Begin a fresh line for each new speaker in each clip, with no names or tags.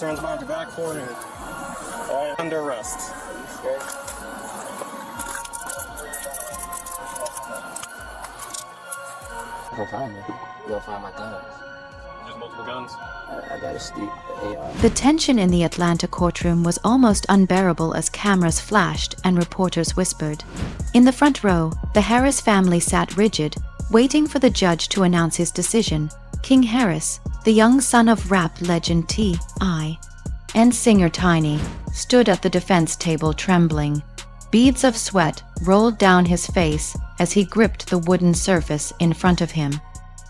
Turns back to back forward. Under arrest.
I'll find me. You'll find my guns.
Just multiple guns.
I got a steep AR.
The tension in the Atlanta courtroom was almost unbearable as cameras flashed and reporters whispered. In the front row, the Harris family sat rigid, waiting for the judge to announce his decision. King Harris, the young son of rap legend T.I. and singer Tiny, stood at the defense table trembling. Beads of sweat rolled down his face as he gripped the wooden surface in front of him.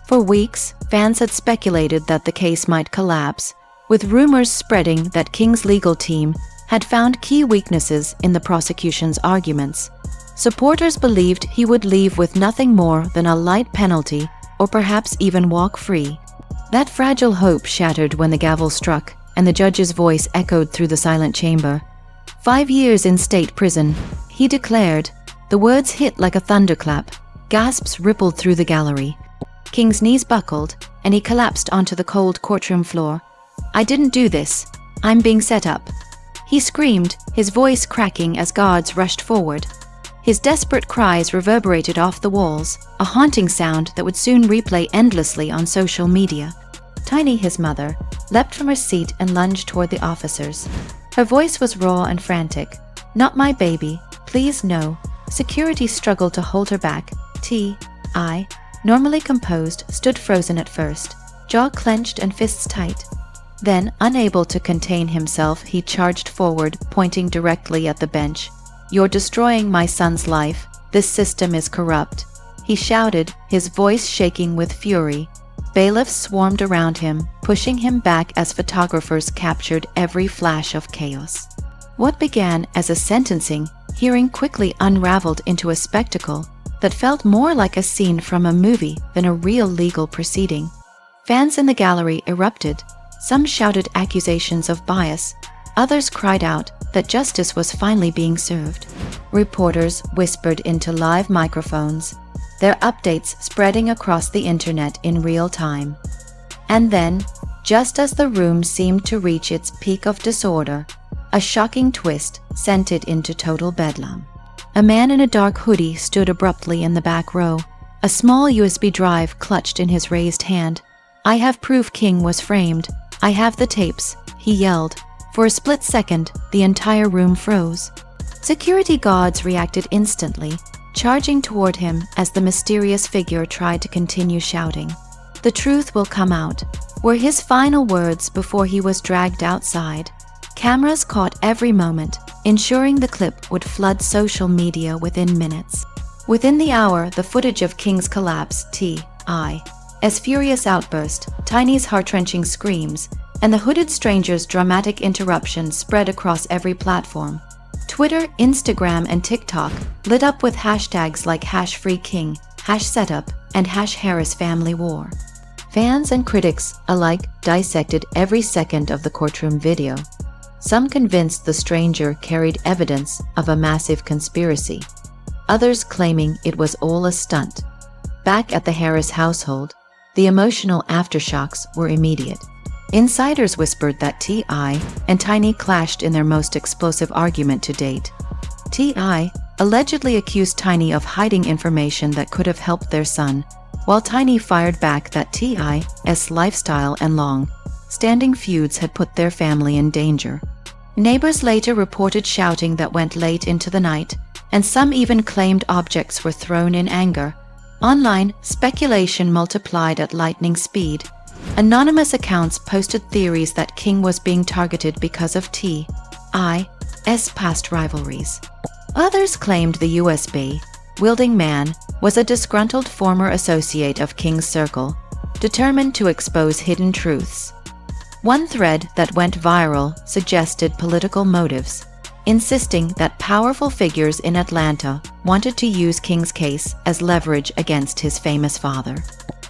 For weeks, fans had speculated that the case might collapse, with rumors spreading that King's legal team had found key weaknesses in the prosecution's arguments. Supporters believed he would leave with nothing more than a light penalty or perhaps even walk free. That fragile hope shattered when the gavel struck and the judge's voice echoed through the silent chamber. 5 years in state prison, he declared. The words hit like a thunderclap. Gasps rippled through the gallery. King's knees buckled, and he collapsed onto the cold courtroom floor. "I didn't do this. I'm being set up," he screamed, his voice cracking as guards rushed forward. His desperate cries reverberated off the walls, a haunting sound that would soon replay endlessly on social media. Tiny, his mother, leapt from her seat and lunged toward the officers. Her voice was raw and frantic. "Not my baby. Please, no." Security struggled to hold her back. T.I., normally composed, stood frozen at first, jaw clenched and fists tight. Then, unable to contain himself, he charged forward, pointing directly at the bench. "You're destroying my son's life. This system is corrupt," he shouted, his voice shaking with fury. Bailiffs swarmed around him, pushing him back as photographers captured every flash of chaos. What began as a sentencing hearing quickly unraveled into a spectacle that felt more like a scene from a movie than a real legal proceeding. Fans in the gallery erupted. Some shouted accusations of bias. Others cried out that justice was finally being served. Reporters whispered into live microphones, their updates spreading across the internet in real time. And then, just as the room seemed to reach its peak of disorder, a shocking twist sent it into total bedlam. A man in a dark hoodie stood abruptly in the back row, a small USB drive clutched in his raised hand. "I have proof King was framed. I have the tapes," he yelled. For a split second, the entire room froze. Security guards reacted instantly, charging toward him as the mysterious figure tried to continue shouting. "The truth will come out," were his final words before he was dragged outside. Cameras caught every moment, ensuring the clip would flood social media within minutes. Within the hour, the footage of King's collapse, T.I.'s furious outburst, Tiny's heart-wrenching screams, and the hooded stranger's dramatic interruption spread across every platform. Twitter, Instagram, and TikTok lit up with hashtags like #FreeKing, #Setup, and #HarrisFamilyWar. Fans and critics alike dissected every second of the courtroom video. Some convinced the stranger carried evidence of a massive conspiracy, others claiming it was all a stunt. Back at the Harris household, the emotional aftershocks were immediate. Insiders whispered that T.I. and Tiny clashed in their most explosive argument to date. T.I. allegedly accused Tiny of hiding information that could have helped their son, while Tiny fired back that T.I.'s lifestyle and long-standing feuds had put their family in danger. Neighbors later reported shouting that went late into the night, and some even claimed objects were thrown in anger. Online, speculation multiplied at lightning speed. Anonymous accounts posted theories that King was being targeted because of T.I.'s past rivalries. Others claimed the USB-wielding man was a disgruntled former associate of King's circle, determined to expose hidden truths. One thread that went viral suggested political motives, insisting that powerful figures in Atlanta wanted to use King's case as leverage against his famous father.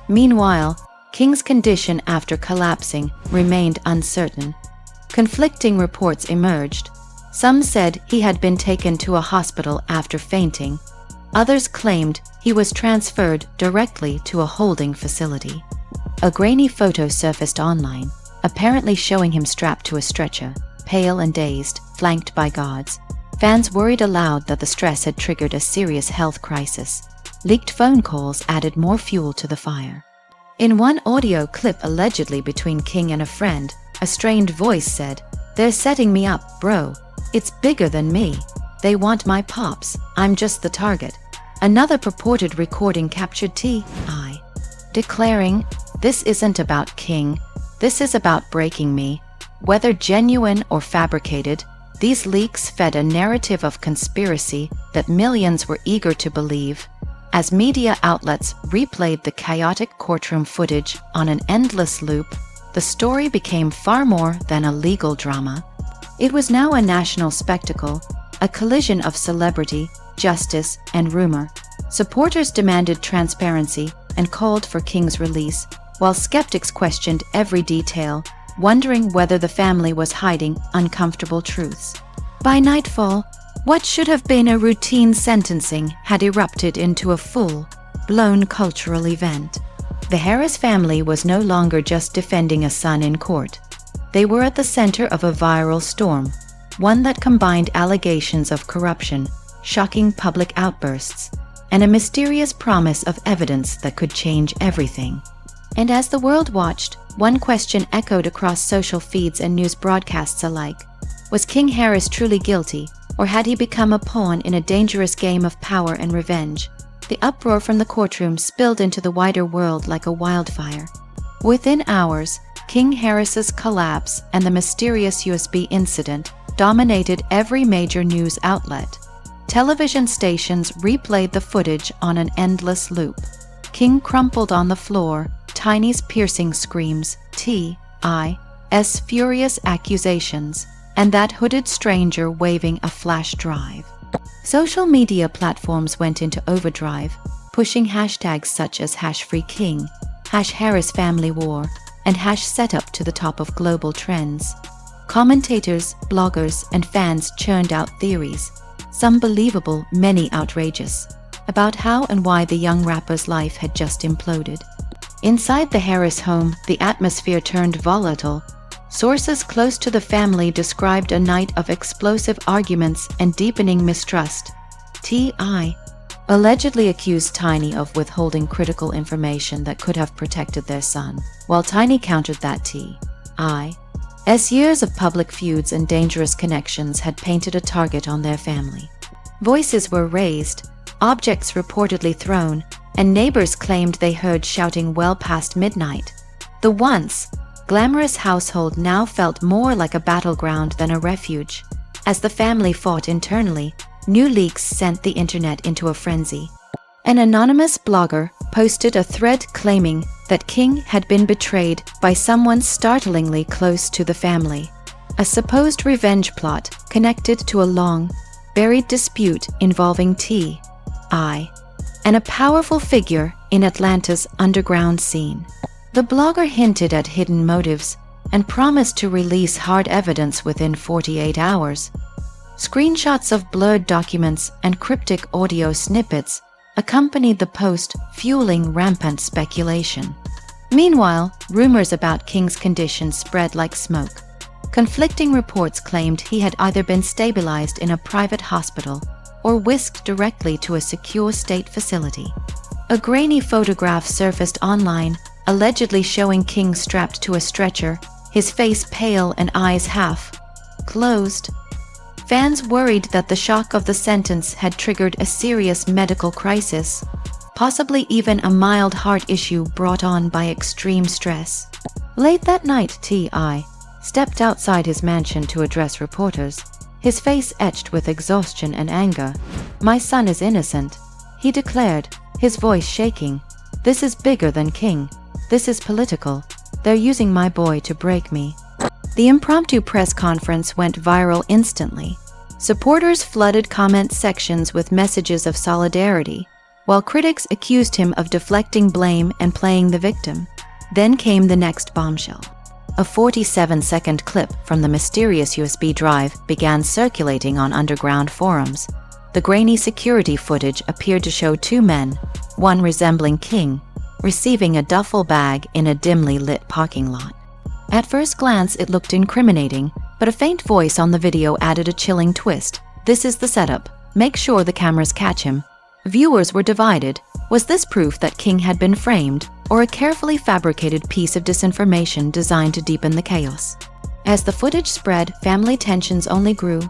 Meanwhile, King's condition after collapsing remained uncertain. Conflicting reports emerged. Some said he had been taken to a hospital after fainting. Others claimed he was transferred directly to a holding facility. A grainy photo surfaced online, apparently showing him strapped to a stretcher, pale and dazed, flanked by guards. Fans worried aloud that the stress had triggered a serious health crisis. Leaked phone calls added more fuel to the fire. In one audio clip allegedly between King and a friend, a strained voice said, "They're setting me up, bro. It's bigger than me. They want my pops. I'm just the target." Another purported recording captured T.I. declaring, "This isn't about King. This is about breaking me." Whether genuine or fabricated, these leaks fed a narrative of conspiracy that millions were eager to believe. As media outlets replayed the chaotic courtroom footage on an endless loop, the story became far more than a legal drama. It was now a national spectacle, a collision of celebrity, justice, and rumor. Supporters demanded transparency and called for King's release, while skeptics questioned every detail, wondering whether the family was hiding uncomfortable truths. By nightfall, what should have been a routine sentencing had erupted into a full-blown cultural event. The Harris family was no longer just defending a son in court. They were at the center of a viral storm, one that combined allegations of corruption, shocking public outbursts, and a mysterious promise of evidence that could change everything. And as the world watched, one question echoed across social feeds and news broadcasts alike. Was King Harris truly guilty, or had he become a pawn in a dangerous game of power and revenge? The uproar from the courtroom spilled into the wider world like a wildfire. Within hours, King Harris's collapse and the mysterious USB incident dominated every major news outlet. Television stations replayed the footage on an endless loop. King crumpled on the floor, Tiny's piercing screams, T.I.'s furious accusations, and that hooded stranger waving a flash drive. Social media platforms went into overdrive, pushing hashtags such as #FreeKing, #HarrisFamilyWar, and #Setup to the top of global trends. Commentators, bloggers, and fans churned out theories, some believable, many outrageous, about how and why the young rapper's life had just imploded. Inside the Harris home, the atmosphere turned volatile. Sources close to the family described a night of explosive arguments and deepening mistrust. T.I. allegedly accused Tiny of withholding critical information that could have protected their son, while Tiny countered that T.I.'s years of public feuds and dangerous connections had painted a target on their family. Voices were raised, objects reportedly thrown, and neighbors claimed they heard shouting well past midnight. The once glamorous household now felt more like a battleground than a refuge. As the family fought internally, new leaks sent the internet into a frenzy. An anonymous blogger posted a thread claiming that King had been betrayed by someone startlingly close to the family. A supposed revenge plot connected to a long, buried dispute involving T.I. and a powerful figure in Atlanta's underground scene. The blogger hinted at hidden motives and promised to release hard evidence within 48 hours. Screenshots of blurred documents and cryptic audio snippets accompanied the post, fueling rampant speculation. Meanwhile, rumors about King's condition spread like smoke. Conflicting reports claimed he had either been stabilized in a private hospital or whisked directly to a secure state facility. A grainy photograph surfaced online, allegedly showing King strapped to a stretcher, his face pale and eyes half closed. Fans worried that the shock of the sentence had triggered a serious medical crisis, possibly even a mild heart issue brought on by extreme stress. Late that night, T.I. stepped outside his mansion to address reporters, his face etched with exhaustion and anger. "My son is innocent," he declared, his voice shaking. "This is bigger than King. This is political. They're using my boy to break me." The impromptu press conference went viral instantly. Supporters flooded comment sections with messages of solidarity, while critics accused him of deflecting blame and playing the victim. Then came the next bombshell. A 47-second clip from the mysterious USB drive began circulating on underground forums. The grainy security footage appeared to show two men, one resembling King, receiving a duffel bag in a dimly lit parking lot. At first glance, it looked incriminating, but a faint voice on the video added a chilling twist. "This is the setup. Make sure the cameras catch him." Viewers were divided. Was this proof that King had been framed, or a carefully fabricated piece of disinformation designed to deepen the chaos? As the footage spread, family tensions only grew.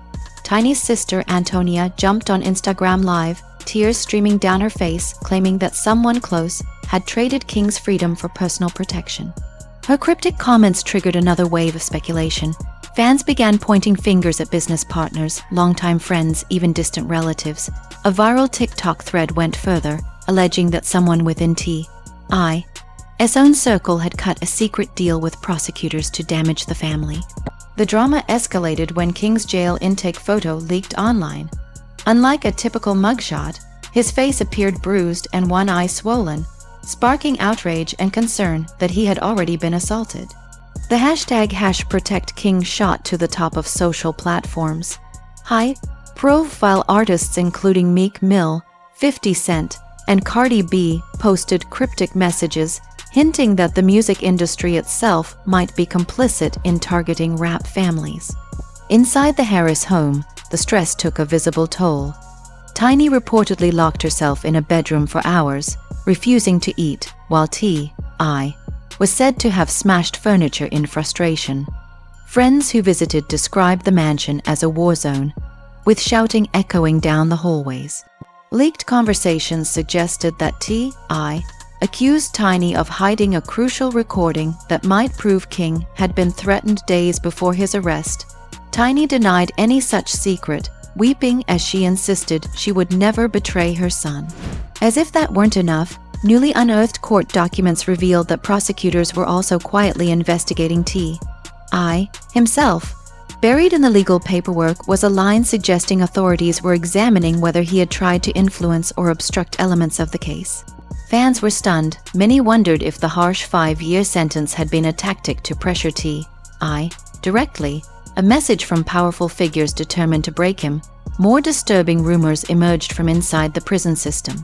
Tiny's sister, Antonia, jumped on Instagram Live, tears streaming down her face, claiming that someone close had traded King's freedom for personal protection. Her cryptic comments triggered another wave of speculation. Fans began pointing fingers at business partners, longtime friends, even distant relatives. A viral TikTok thread went further, alleging that someone within T.I.'s own circle had cut a secret deal with prosecutors to damage the family. The drama escalated when King's jail intake photo leaked online. Unlike a typical mugshot, his face appeared bruised and one eye swollen, sparking outrage and concern that he had already been assaulted. The hashtag #ProtectKing shot to the top of social platforms. High-profile artists including Meek Mill, 50 Cent, and Cardi B posted cryptic messages hinting that the music industry itself might be complicit in targeting rap families. Inside the Harris home, the stress took a visible toll. Tiny reportedly locked herself in a bedroom for hours, refusing to eat, while T.I. was said to have smashed furniture in frustration. Friends who visited described the mansion as a war zone, with shouting echoing down the hallways. Leaked conversations suggested that T.I. accused Tiny of hiding a crucial recording that might prove King had been threatened days before his arrest. Tiny denied any such secret, weeping as she insisted she would never betray her son. As if that weren't enough, newly unearthed court documents revealed that prosecutors were also quietly investigating T.I. himself. Buried in the legal paperwork was a line suggesting authorities were examining whether he had tried to influence or obstruct elements of the case. Fans were stunned. Many wondered if the harsh 5-year sentence had been a tactic to pressure T.I. directly, a message from powerful figures determined to break him. More disturbing rumors emerged from inside the prison system.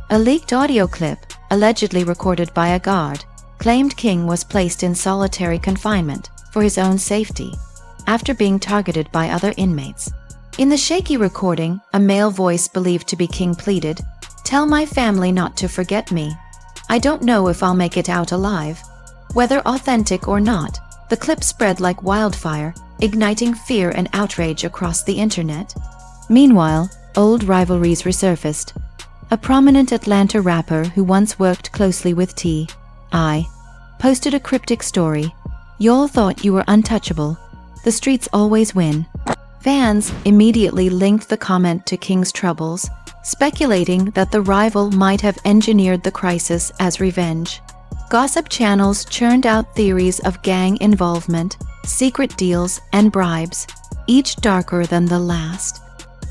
A leaked audio clip, allegedly recorded by a guard, claimed King was placed in solitary confinement for his own safety after being targeted by other inmates. In the shaky recording, a male voice believed to be King pleaded, "Tell my family not to forget me. I don't know if I'll make it out alive." Whether authentic or not, the clip spread like wildfire, igniting fear and outrage across the internet. Meanwhile, old rivalries resurfaced. A prominent Atlanta rapper who once worked closely with T.I. posted a cryptic story. "Y'all thought you were untouchable. The streets always win." Fans immediately linked the comment to King's troubles, speculating that the rival might have engineered the crisis as revenge. Gossip channels churned out theories of gang involvement, secret deals, and bribes, each darker than the last.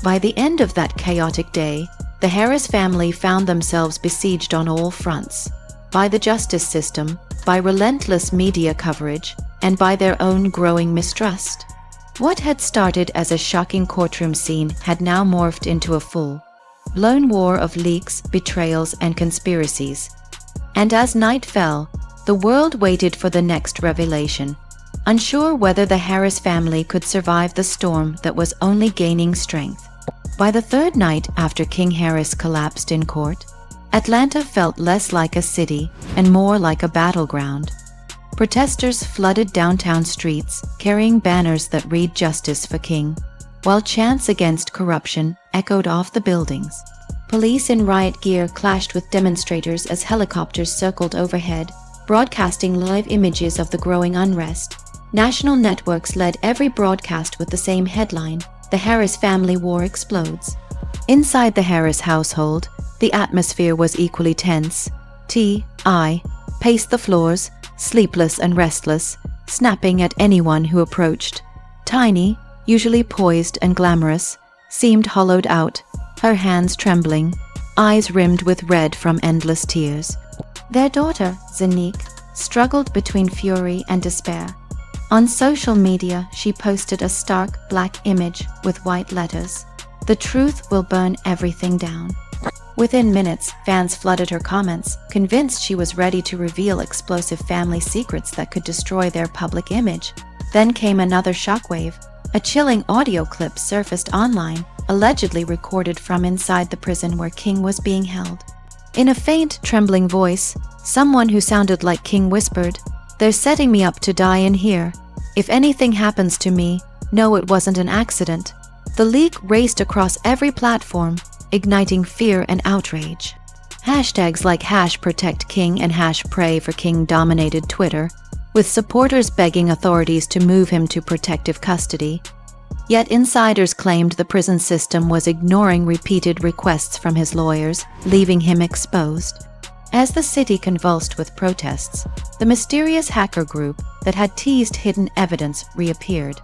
By the end of that chaotic day, the Harris family found themselves besieged on all fronts, by the justice system, by relentless media coverage, and by their own growing mistrust. What had started as a shocking courtroom scene had now morphed into a full-blown war of leaks, betrayals, and conspiracies. And as night fell, the world waited for the next revelation, unsure whether the Harris family could survive the storm that was only gaining strength. By the third night after King Harris collapsed in court, Atlanta felt less like a city and more like a battleground. Protesters flooded downtown streets, carrying banners that read "Justice for King," while chants against corruption echoed off the buildings. Police in riot gear clashed with demonstrators as helicopters circled overhead, broadcasting live images of the growing unrest. National networks led every broadcast with the same headline, "The Harris family war explodes." Inside the Harris household, the atmosphere was equally tense. T.I. paced the floors, sleepless and restless, snapping at anyone who approached. Tiny, usually poised and glamorous, seemed hollowed out, her hands trembling, eyes rimmed with red from endless tears. Their daughter, Zanique, struggled between fury and despair. On social media, she posted a stark black image with white letters. "The truth will burn everything down." Within minutes, fans flooded her comments, convinced she was ready to reveal explosive family secrets that could destroy their public image. Then came another shockwave. A chilling audio clip surfaced online, allegedly recorded from inside the prison where King was being held. In a faint, trembling voice, someone who sounded like King whispered, "They're setting me up to die in here. If anything happens to me, know it wasn't an accident." The leak raced across every platform, igniting fear and outrage. Hashtags like #ProtectKing and #PrayForKing dominated Twitter, with supporters begging authorities to move him to protective custody. Yet insiders claimed the prison system was ignoring repeated requests from his lawyers, leaving him exposed. As the city convulsed with protests, the mysterious hacker group that had teased hidden evidence reappeared.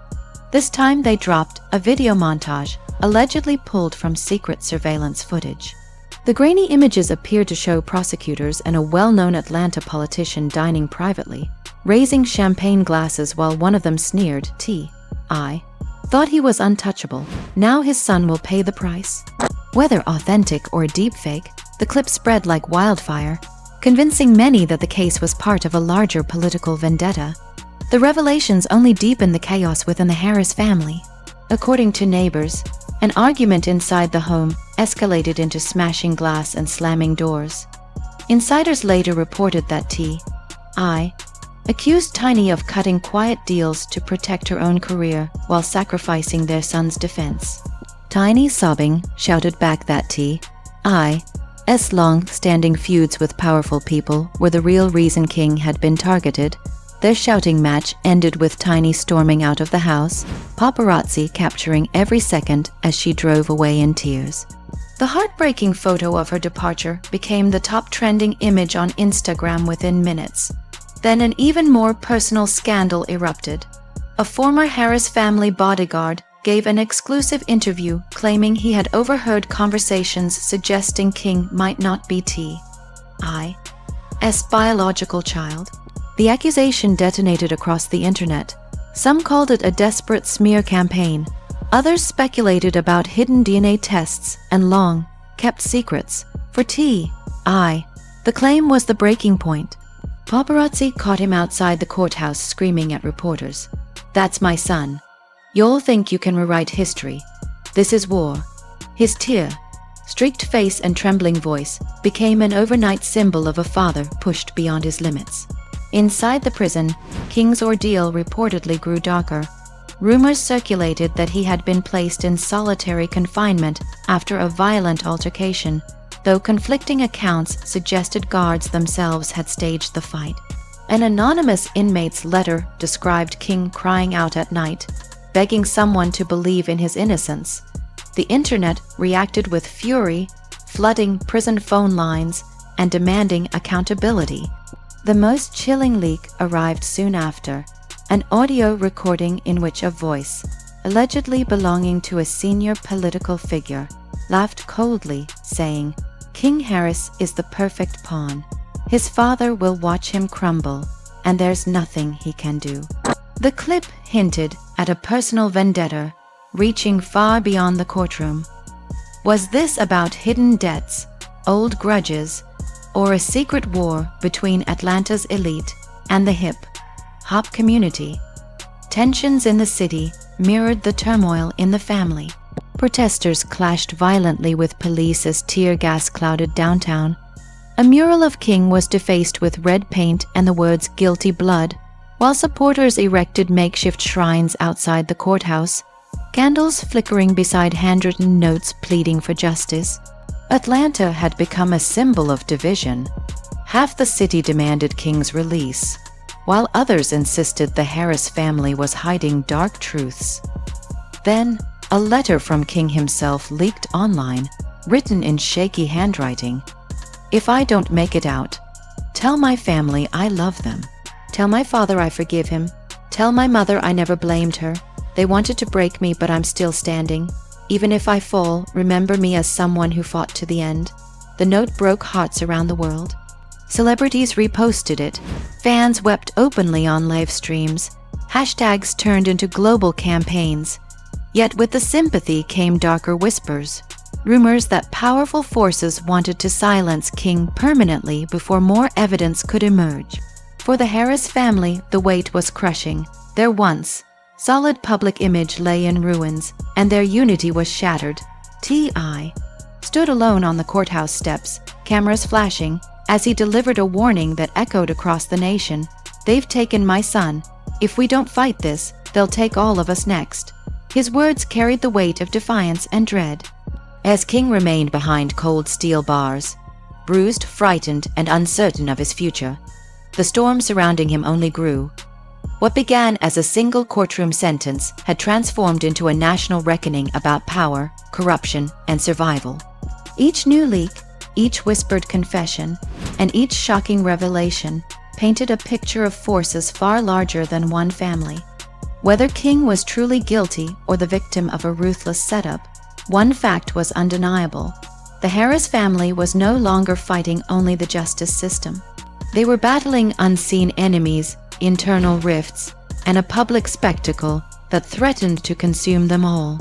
This time they dropped a video montage, allegedly pulled from secret surveillance footage. The grainy images appeared to show prosecutors and a well-known Atlanta politician dining privately, raising champagne glasses while one of them sneered, "I thought he was untouchable. Now his son will pay the price." Whether authentic or deepfake, the clip spread like wildfire, convincing many that the case was part of a larger political vendetta. The revelations only deepened the chaos within the Harris family. According to neighbors, an argument inside the home escalated into smashing glass and slamming doors. Insiders later reported that T.I. accused Tiny of cutting quiet deals to protect her own career while sacrificing their son's defense. Tiny, sobbing, shouted back that T.I.'s long-standing feuds with powerful people were the real reason King had been targeted. Their shouting match ended with Tiny storming out of the house, paparazzi capturing every second as she drove away in tears. The heartbreaking photo of her departure became the top trending image on Instagram within minutes. Then an even more personal scandal erupted. A former Harris family bodyguard gave an exclusive interview claiming he had overheard conversations suggesting King might not be T.I.'s biological child. The accusation detonated across the internet. Some called it a desperate smear campaign. Others speculated about hidden DNA tests and long-kept secrets. For T.I., the claim was the breaking point. Paparazzi caught him outside the courthouse screaming at reporters, "That's my son. You'll think you can rewrite history. This is war." His tear-streaked face and trembling voice became an overnight symbol of a father pushed beyond his limits. Inside the prison, King's ordeal reportedly grew darker. Rumors circulated that he had been placed in solitary confinement after a violent altercation, though conflicting accounts suggested guards themselves had staged the fight. An anonymous inmate's letter described King crying out at night, begging someone to believe in his innocence. The internet reacted with fury, flooding prison phone lines and demanding accountability. The most chilling leak arrived soon after, an audio recording in which a voice, allegedly belonging to a senior political figure, laughed coldly, saying, "King Harris is the perfect pawn. His father will watch him crumble, and there's nothing he can do." The clip hinted at a personal vendetta, reaching far beyond the courtroom. Was this about hidden debts, old grudges, or a secret war between Atlanta's elite and the hip-hop community? Tensions in the city mirrored the turmoil in the family. Protesters clashed violently with police as tear gas clouded downtown. A mural of King was defaced with red paint and the words "Guilty Blood," while supporters erected makeshift shrines outside the courthouse, candles flickering beside handwritten notes pleading for justice. Atlanta had become a symbol of division. Half the city demanded King's release, while others insisted the Harris family was hiding dark truths. Then, a letter from King himself leaked online, written in shaky handwriting. "If I don't make it out, tell my family I love them. Tell my father I forgive him. Tell my mother I never blamed her. They wanted to break me, but I'm still standing. Even if I fall, remember me as someone who fought to the end." The note broke hearts around the world. Celebrities reposted it. Fans wept openly on live streams. Hashtags turned into global campaigns. Yet with the sympathy came darker whispers. Rumors that powerful forces wanted to silence King permanently before more evidence could emerge. For the Harris family, the weight was crushing. Their once solid public image lay in ruins, and their unity was shattered. T.I. stood alone on the courthouse steps, cameras flashing, as he delivered a warning that echoed across the nation. "They've taken my son. If we don't fight this, they'll take all of us next." His words carried the weight of defiance and dread. As King remained behind cold steel bars, bruised, frightened, and uncertain of his future, the storm surrounding him only grew. What began as a single courtroom sentence had transformed into a national reckoning about power, corruption, and survival. Each new leak, each whispered confession, and each shocking revelation painted a picture of forces far larger than one family. Whether King was truly guilty or the victim of a ruthless setup, one fact was undeniable. The Harris family was no longer fighting only the justice system. They were battling unseen enemies, internal rifts, and a public spectacle that threatened to consume them all.